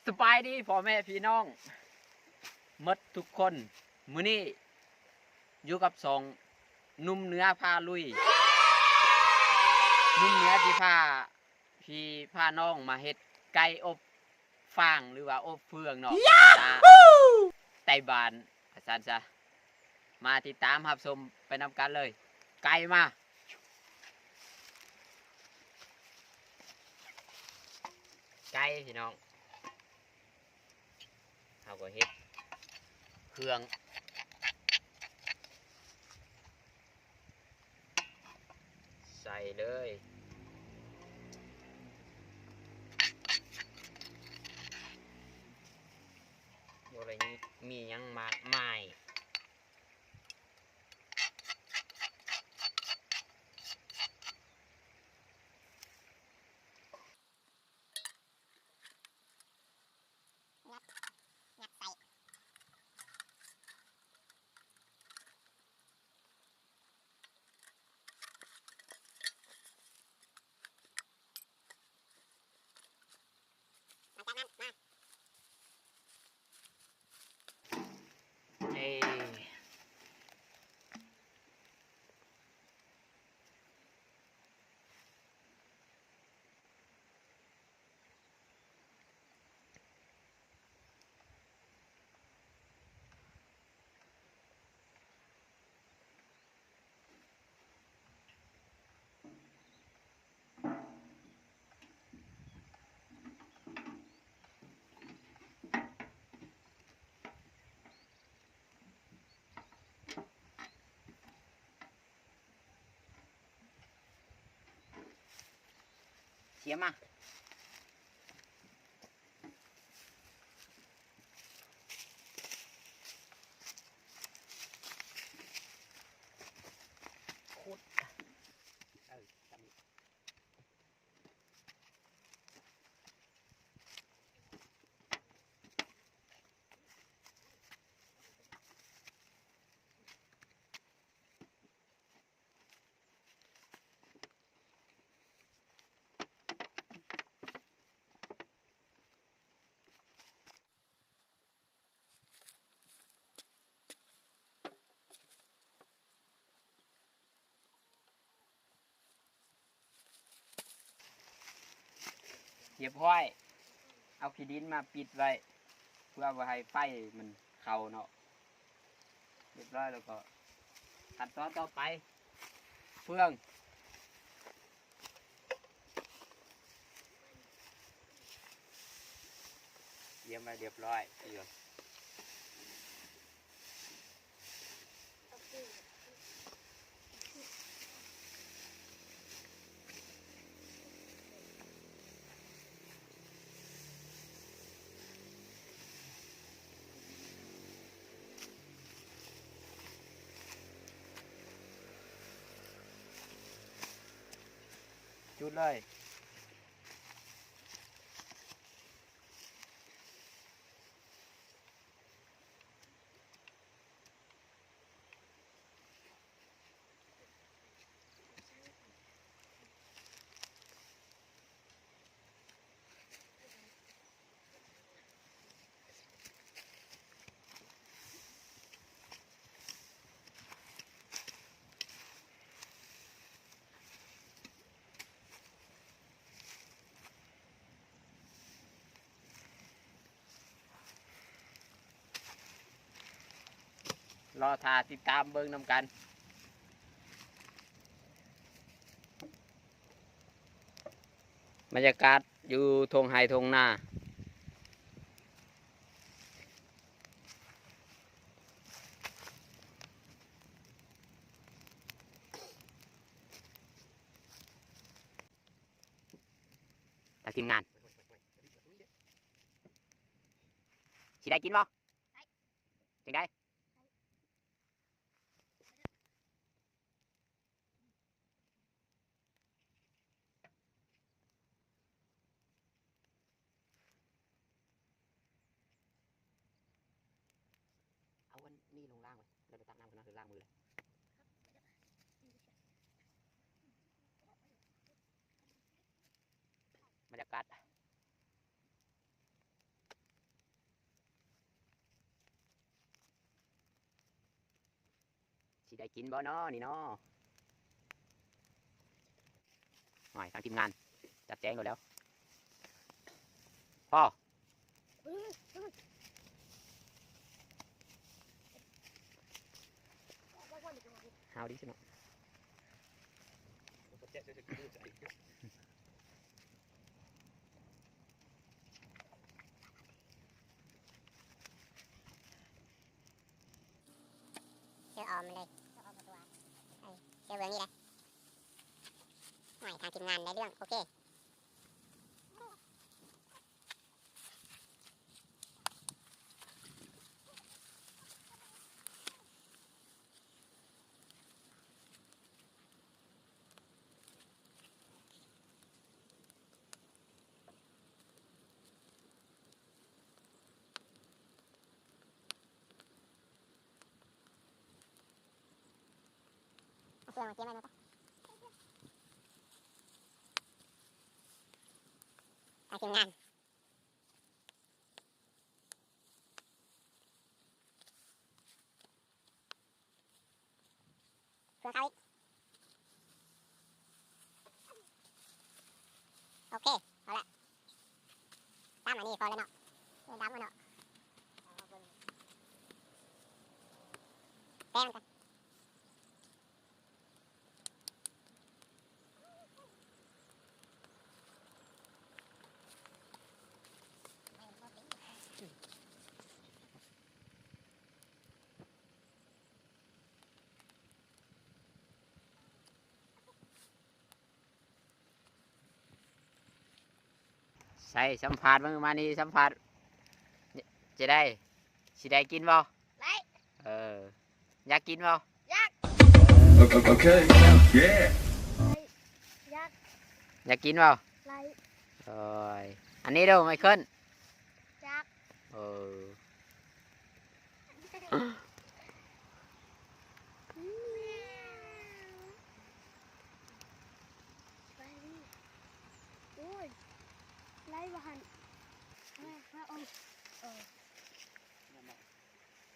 สบายดีพ่อแม่พี่น้องมดทุกคนมื้อนี้อยู่กับสองนุ่มเนื้อพาลุยนุ่มเนื้อที่พาน้องมาเฮ็ดไก่อบฟางหรือว่าอบเฟืองเนาะไต้บานอาจารย์จ้ะมาติดตามรับชมไปนำกันเลยไก่มาไก่พี่น้องเขาก็เฮ็ดเครื่องใส่เลยอะไรนี้มียังมากมายเสียมาเรียบร้อยเอาขี้ดินมาปิดไว้เพื่อว่าให้ไฟมันเข้าเนาะเรียบร้อยแล้วก็ขั้นตอนต่อไปเฟืองเยี่ยมไปเรียบร้อยจุดเลยรอทาติดตามเบิ่งนำกันบรรยากาศอยู่ทงไฮทงนาแต่ทีมงานสิได้กินบ่จังได้เอาวันนี้ลงล่างไว้แล้วไปตักน้ำกันนะหรือล่างมือเลยบรรยากาศ สิได้กินบ่เนาะนี่เนาะหน่อยทางทีมงานจัดแจงกันแล้วพ่อฮาวดีสิเนาะเชื่อออมมันเลยเชื่อเบื้องนี้เลยหน่อยทางทีมงานได้เรื่องโอเคเอาเฟืองมาเก็บไว้หน่อยปะทางทีมงานเฟืองเขาอีกโอเคเอาละตามอันนี้พอแล้วเนาะดำมันเนาะแป้งกันใส่สัมผัสมึงมานี่สัมผัสจะได้สิได้กินบ่ ได้ เอออยากกินบ่ ยัก Okay. Yeah. ยัก อยากกินบ่ ไร โอ้ยอันนี้ดูไม่ขึ้น ยัก เออ ไปดิโอ้ยไล่บ้านพระองค์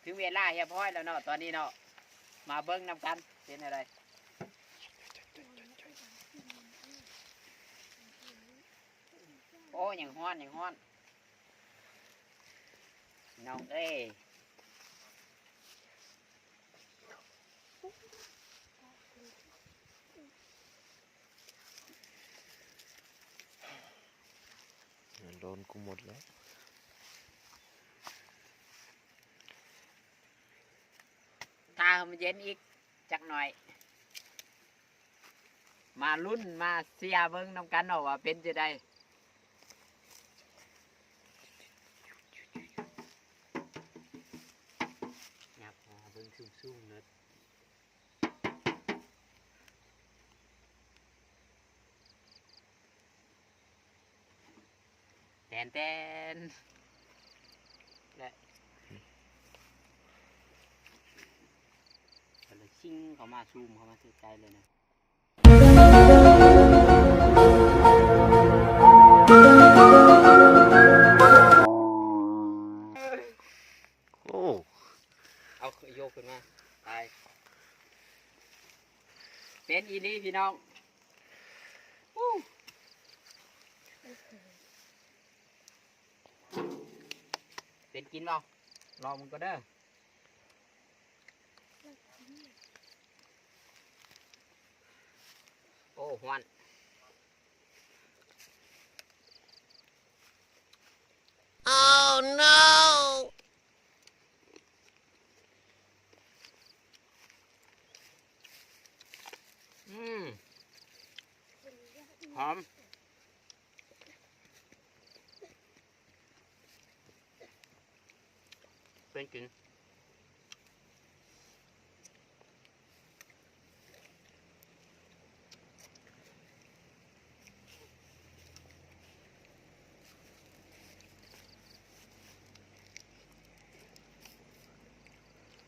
ถึงเวลาเฮียพ้อยแล้วเนาะตอนนี้เนาะมาเบิ้งนำกันเป็นอะไรโอ้ยังฮ้อนยังฮ้อนน้องเอ้ยโดนกูหมดแล้วถ้ามันเย็นอีกจักหน่อย มาลุ้นมาเสียเบิ้งนำกันเนาะว่าเป็นจะได้อยากหาเบิ้งซุ่มๆเนอะแตนแตนและเลยชิงเขามาซูมเขามาใกล้ๆเลยนะโอ้เอาโยกขึ้นมาตายเป็นอีนี่พี่น้องเป็นกินเปล่ารอมึงก็เด้อโอ้หวานหอมเป็นกิน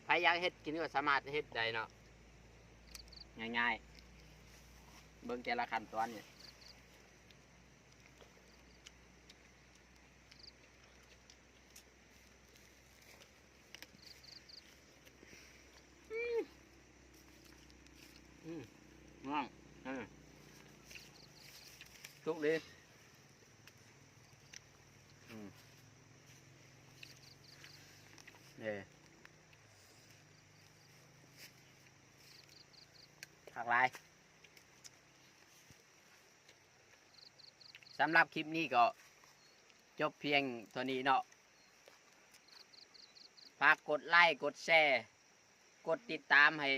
ใครอยากเฮ็ดกินก็สามารถเฮ็ดได้เนาะง่ายๆเบิ่งแต่ละขั้นตอนเนี่ย ทุกเลยผักลายสำหรับคลิปนี้ก็จบเพียงเท่านี้เนาะฝากกดไลค์กดแชร์กดติดตามให้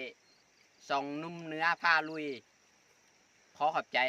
ส่องนุ่มเนื้อผ้าลุยขอขอบใจ